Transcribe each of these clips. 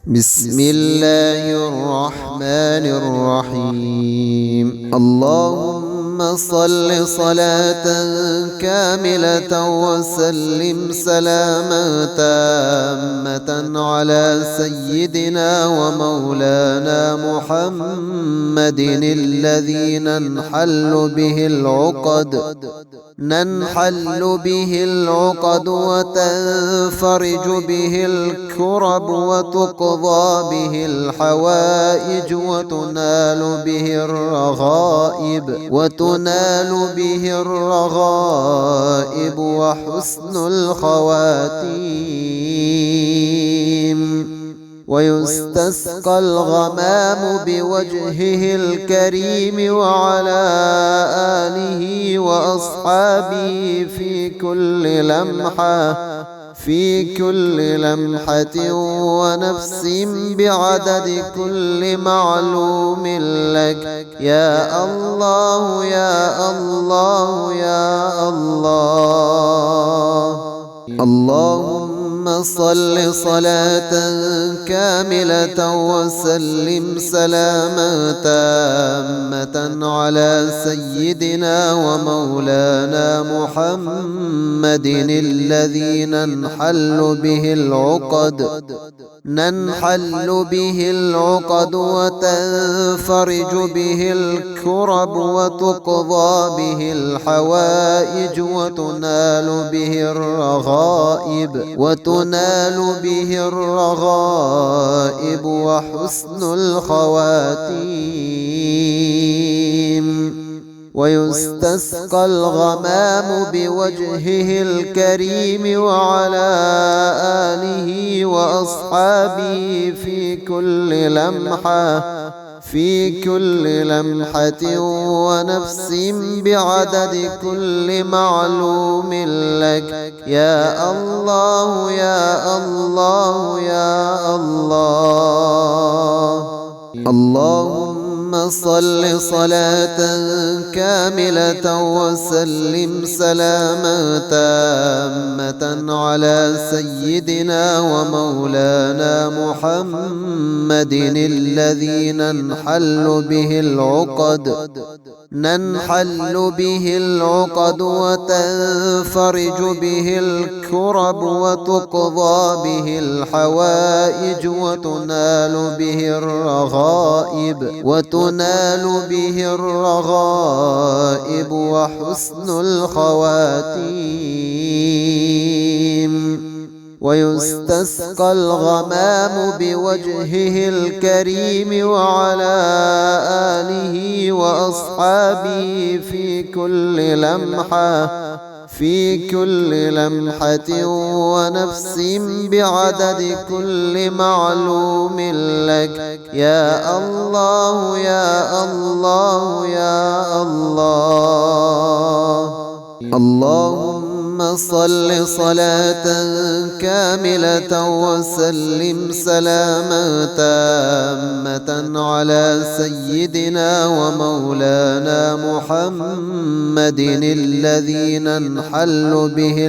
بسم الله الرحمن الرحيم. اللهم صل صلاة كاملة وسلم سلاما تامة على سيدنا ومولانا محمد الذي ننحل به العقد وتنفرج به الكرب وتقضى به الحوائج وتنال به الرغائب وحسن الخواتيم. ويستسقى الغمام بوجهه الكريم وعلى آله وأصحابه في كل لمحة ونفس بعدد كل معلوم لك يا الله يا الله يا الله. اللهم صل صلاة كاملة وسلم سلاما تامة على سيدنا ومولانا محمد الذي ننحل به العقد وتنفرج به الكرب وتقضى به الحوائج وتنال به الرغائب وحسن الخواتيم. ويستسقى الغمام بوجهه الكريم وعلى آله وأصحابه في كل لمحة ونفس بعدد كل معلوم لك يا الله يا الله يا الله. اللهم صل صلاة كاملة وسلم سلاما تامة على سيدنا ومولانا محمد الذي ننحل به العقد وتنفرج به الكرب وتقضى به الحوائج وتنال به الرغائب وحسن الخواتيم. ويستسقى الغمام بوجهه الكريم وعلى آله وأصحابه في كل لمحة ونفس بعدد كل معلوم لك يا الله يا الله يا الله. اللهم صل صلاة كاملة وسلم سلاما تامة على سيدنا ومولانا محمد الذي ننحل به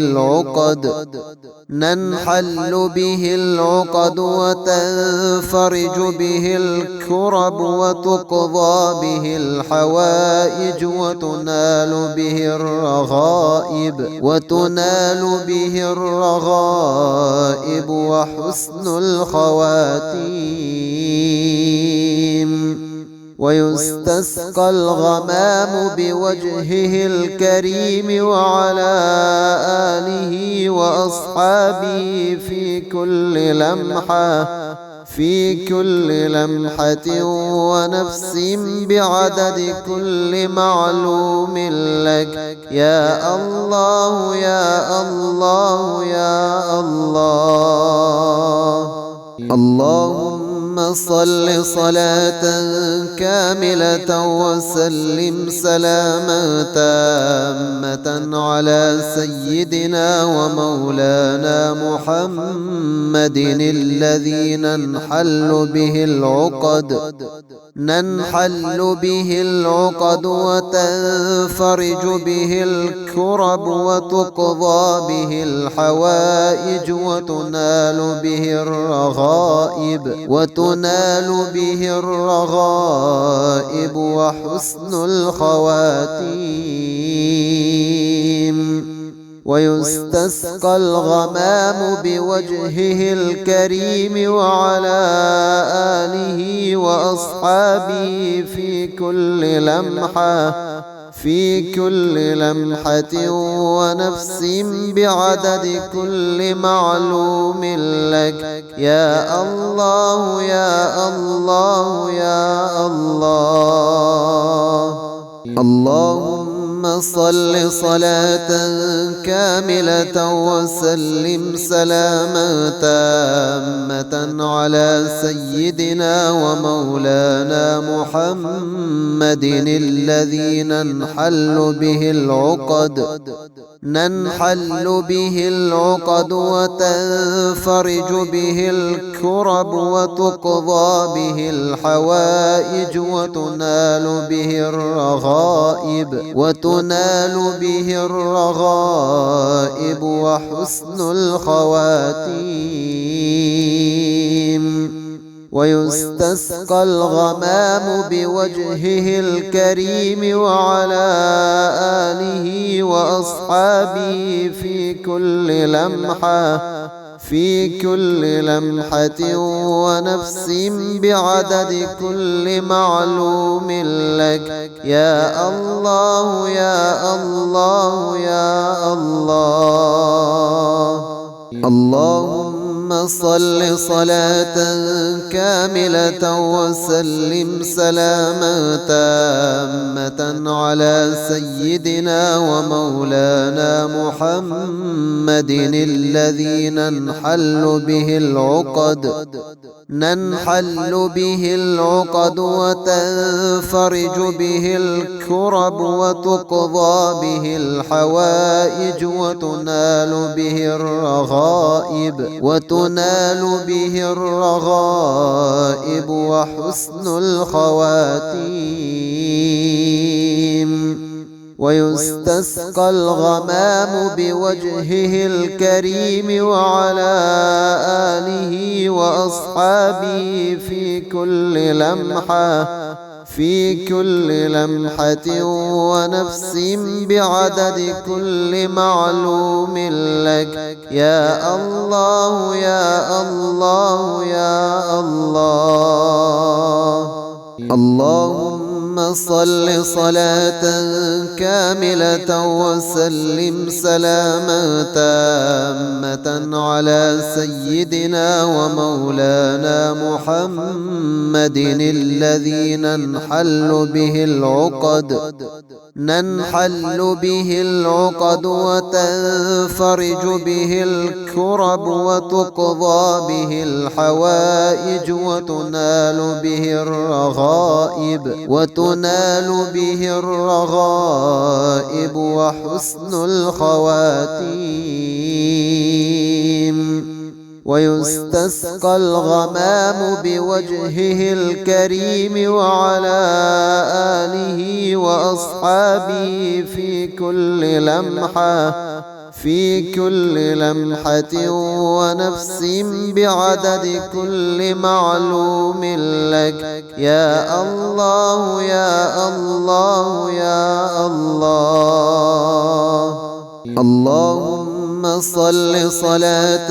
العقد وتنفرج به الكرب وتقضى به الحوائج وتنال به الرغائب وحسن الخواتيم. ويستسقى الغمام بوجهه الكريم وعلى آله وأصحابه في كل لمحة ونفس بعدد كل معلوم لك يا الله يا الله يا الله. اللهم صل صلاة كاملة وسلم سلاما تامة على سيدنا ومولانا محمد الذي ننحل به العقد وتنفرج به الكرب وتقضى به الحوائج وتنال به الرغائب وحسن الخواتيم. ويستسقى الغمام بوجهه الكريم وعلى آله وأصحابه في كل لمحة ونفس بعدد كل معلوم لك يا الله يا الله يا الله. اللهم صل صلاة كاملة وسلم سلاما تامة على سيدنا ومولانا محمد الذي ننحل به العقد وتنفرج به الكرب وتقضى به الحوائج وتنال به الرغائب وحسن الخواتيم. ويستسقى الغمام بوجهه الكريم وعلى آله وأصحابه في كل لمحة ونفس بعدد كل معلوم لك يا الله يا الله يا الله. اللهم صل صلاة كاملة وسلم سلاما تامة على سيدنا ومولانا محمد الذي ننحل به العقد وتنفرج به الكرب وتقضى به الحوائج وتنال به الرغائب وحسن الخواتيم. ويستسقى الغمام بوجهه الكريم وعلى آله وأصحابه في كل لمحة ونفس بعدد كل معلوم لك يا الله يا الله يا الله. اللهم صل صلاة كاملة وسلم سلاما تامة على سيدنا ومولانا محمد الذي ننحل به العقد وتنفرج به الكرب وتقضى به الحوائج وتنال به الرغائب وحسن الخواتيم. ويستسقى الغمام بوجهه الكريم وعلى آله وأصحابه في كل لمحة ونفس بعدد كل معلوم لك يا الله يا الله يا الله. اللهم صل صلاة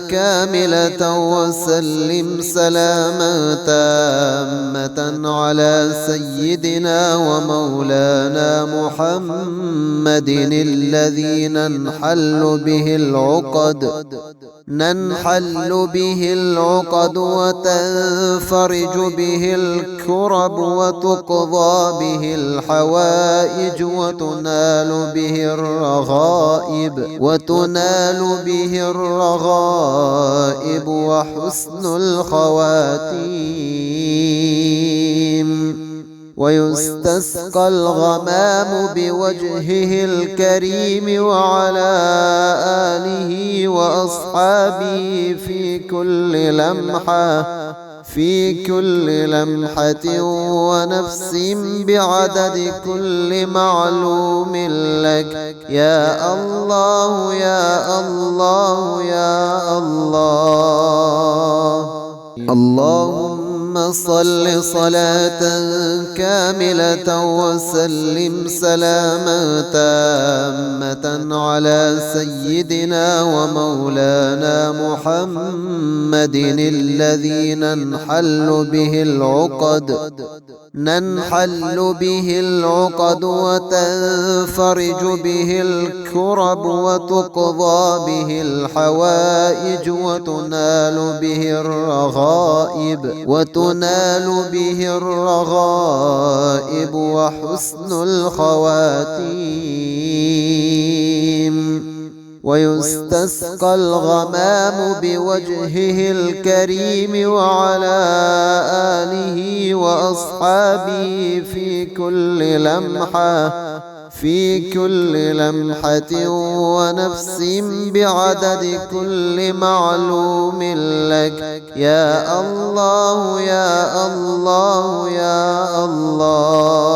كاملة وسلم سلاما تامة على سيدنا ومولانا محمد الذي ننحل به العقد وتنفرج به الكرب وتقضى به الحوائج وتنال به الرغائب وحسن الخواتيم. ويستسقى الغمام بوجهه الكريم وعلى آله وأصحابه في كل لمحة ونفس بعدد كل معلوم لك يا الله يا الله يا الله. اللهم صل صلاة كاملة وسلم سلاما تامة على سيدنا ومولانا محمد الذي ننحل به العقد وتنفرج به الكرب وتقضى به الحوائج وتنال به الرغائب وحسن الخواتيم. ويستسقى الغمام بوجهه الكريم وعلى آله وأصحابه في كل لمحة ونفس بعدد كل معلوم لك يا الله يا الله يا الله.